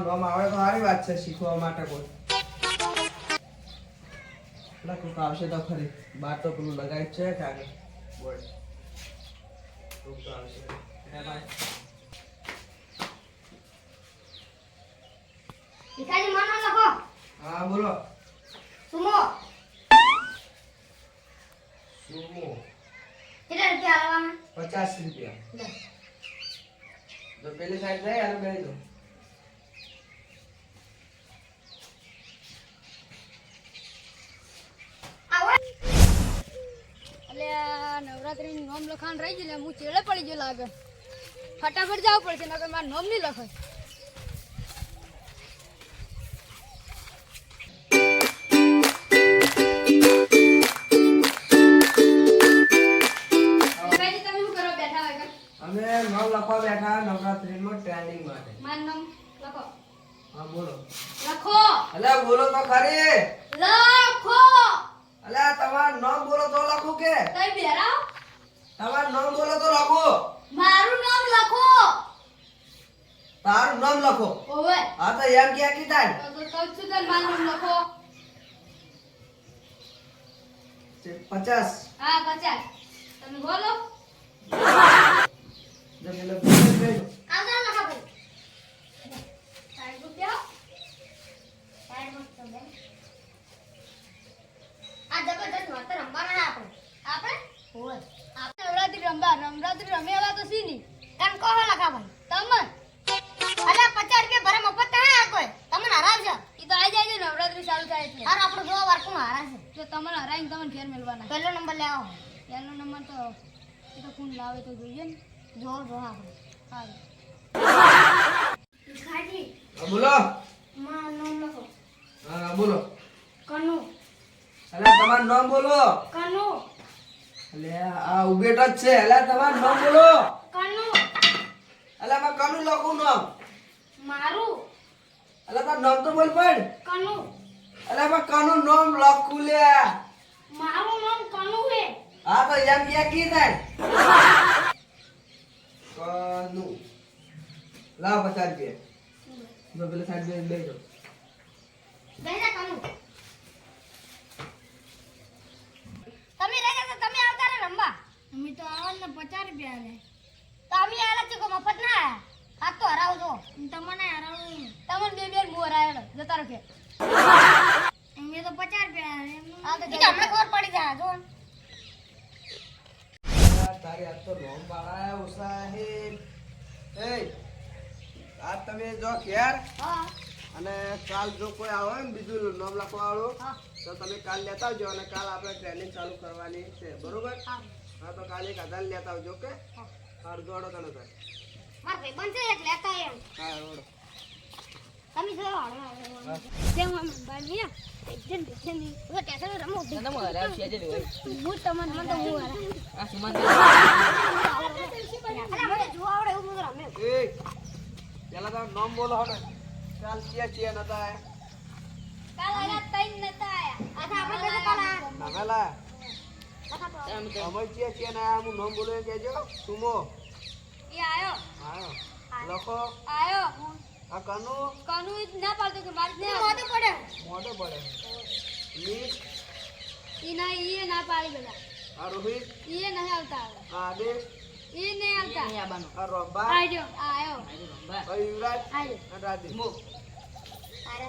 નામ આવે તો સારી વાત છે શીખવા માટે કોઈ કોઈક આવશે તો ખરી બાર તો પેલું લગાવી છે કાગળ બોર્ડ કોઈક તો આવશે ભીખાજી માનો લખો. હા બોલો. સુમો. સુમો. કેટલા રૂપિયા આલવાના? 50 રૂપિયા. તો પેલી સાઈડ જાય અને બેહી દો. નવરાત્રી નોમ લખાણ રહી ગયું હું ચેડે પડી ગયો લાગે ફટાફટ જવું પડશે નકર મારે નોમ નહીં લખાય તમે શું કરો બેઠા હોય અમે નામ લખવા બેઠા નવરાત્રીમાં ટ્રેનિંગ માટે. મારું નામ લખો. હા બોલો. લખો. અલા બોલો તો ખરી. લખો. અલા તમારું નામ બોલો તો લખું કે તમે બેરાવ. તમારું નામ બોલો તો લખું. મારું નામ લખો. તારું નામ લખો. ઓવે. હા તો એમ ક્યાં કીધા ને? તો કહું છું તાર મારું નામ લખો. 50. હા 50. તમે બોલો. જો પેલો બેઠો. આવજો લખો ભાઈ. 60 રૂપિયા. સાઈડ મસ્ત છે બેન. આ જબરદસ્ત માત્ર રમવાના આપણે. આપણે ઓય. આપણે નવરાત્રી રમે એવા તો સી નહીં તન કહો લખા ભાઈ. તમને અલા 50 રૂપિયા ભરે મફત ના આ કોઈ. તમને હરાવજો. ઈ તો આવી જાય છે નવરાત્રી ચાલુ થાય એટલે હાર આપણો જોવા વારકું હારાશે. જો તમને હરાઈને તમને ફેર મેળવાના પહેલો નંબર લેવો. પહેલો નંબર તો એ તો કોણ લાવે તો જોઈએ ને જોર જો આપણે. સારું ભીખાજી હા બોલો. માં નામ લખો. હા બોલો. કનુ. અલા તમારું નામ બોલો. કનુ. અલે આ ઉભેટો જ છે. અલા તમારું નામ બોલો. કનુ. અલા માં કનું લખું નામ. મારું. અલા તાર નામ તો બોલ પણ. કનુ. અલા માં કનું નામ લખું લે. મારું નામ કનુ હે. હા તો એમ ક્યાં કીધા કનું. લાવ 50 રૂપિયા. જો પેલા સાઈડ બેઠો. બેજા કનુ. તમે રહી જશો તમે આવતા રે રંબા. અમે તો આવવાના 50 રૂપિયા લે તો અમે આલા છે કો મફત ના આયા. આ તો હરાવજો. તમને હરાવું તમને બે મુ હરાયેલો જતા રહો કે અમે તો 50 રૂપિયા લે આ તો તમને ખબર પડી જાય જો. તારી આ તો લોમ પાડા ઉસા હે. એ આ તમે જો ઘેર હા. અને કાલ જો કોઈ આવે ને બીજું નામ લખવા વાળું હા. તો તમે કાલ લેતા આવજો અને કાલ આપણે ટ્રેનિંગ ચાલુ કરવાની છે બરોબર. હા. હા તો કાલે એક આધાર લેતા આવજો કે અડધો તને કર. માર ભાઈ બનશે એક લેતા એમ. હા રોડો. તમે જો જેમ આમ બાનિયા એકદમ બેઠેની હવે ટેસન રમો. હું તમને મને તો હું હરા અલા મને જો આવડે એવું બધું રમે. એ પેલા તો નામ બોલો હવે કાલ ચિયા નતા કાલ આયા તૈન નતા આયા આથા આપણે કદે કાલા. નામેલા આથા અમે ચિયા ના હું નામ બોલો કેજો સુમો. એ આયો આયો લખો આયો આ કનુ કાનુ ના પાડતો કે માર ને મોઢે પડે. મોઢે પડે. મીત ઈ ના ઈ ના પાડી બેલા આ રોહિત ઈ નહીં આવતા આ આદેશ ઈ નહીં આવતા આ રોબા આયો આયો આ યુવરાજ આયો. આ રાધી મો. અરે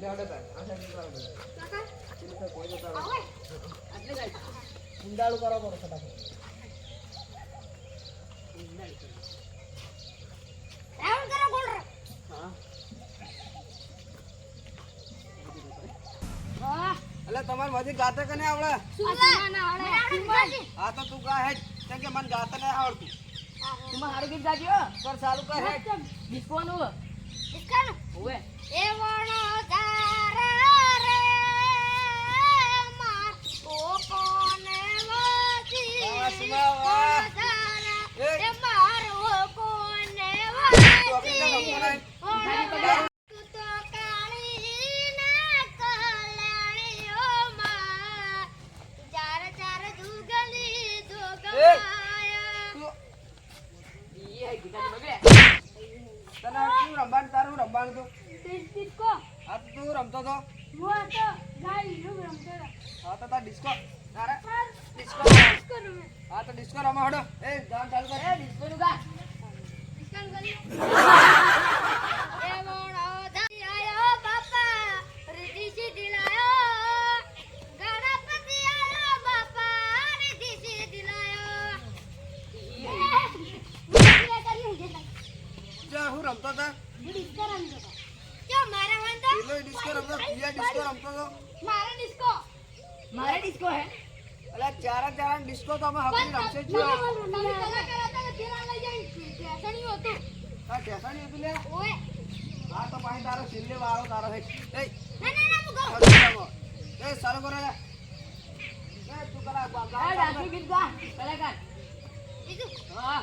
લે ઓડે તાર આ સાઈડ કરો દે. કાકા એટલે તો કોઈ જતા રહો. આવો. આટલે જાય ઉંડાળું કરો ફટાફટ. રાઉન્ડ કરો ગોલ. હા વાહ એટલે તમાર મજી ગાતે કને આવડે? સુમા ના આવડે હા તો તું ગા હેડ કેમ કે મને ગાતે નહીં આવડતું. સુમા હારું ગીત ગાજો કર ચાલુ કર હેડ. ડિસ્કોનું ઇસકાનો ઓવે એ વણો તારા રે માર ઓ કોને વાસી. વાહ, સુમા, વાહ. તારા એ. એ મારો કોને તું આપણે વાસી. ચાલો તું તો કાળી ના કલ્યાણીઓ માં ચાર ચાર જુગલી એ. જોગમાયા. તું રમવાનું તો ડિસ્કો આ તો તું રમતો તો હું તો ગાય નું રમતો હતો. હા તો તાર ડિસ્કો અરે ડિસ્કો ડિસ્કો રમે. હા તો ડિસ્કો રમો હડો એ ગાન ચાલુ કર એ ડિસ્કો નું ગા ડિસ્કો કરી. એ મોણો ધાઈ આયો બાપા રીતિ સીધી લાયો ગણપતિ આયો બાપા રીતિ સીધી લાયો. જા હું રમતો તો ડિસ્કો રમતો હતો. ક્યો મારા વંદો પેલો ડિસ્કો રમતો બીજા ડિસ્કો રમતો તો મારા ડિસ્કો હે. અલા ચાર ડિસ્કો તો અમે હવે રમશે જ છીએ તમે કલાકાર હતા ને પેલા લઈ જાય ટેસણીઓ હતું. આ ટેસાણી હતી લે ઓએ હા તો પાણી તારો છેલ્લે વાળો તારો હે એ ના હું ગાઉં. એ સારું કરો લે એ તું કરા બીજું હા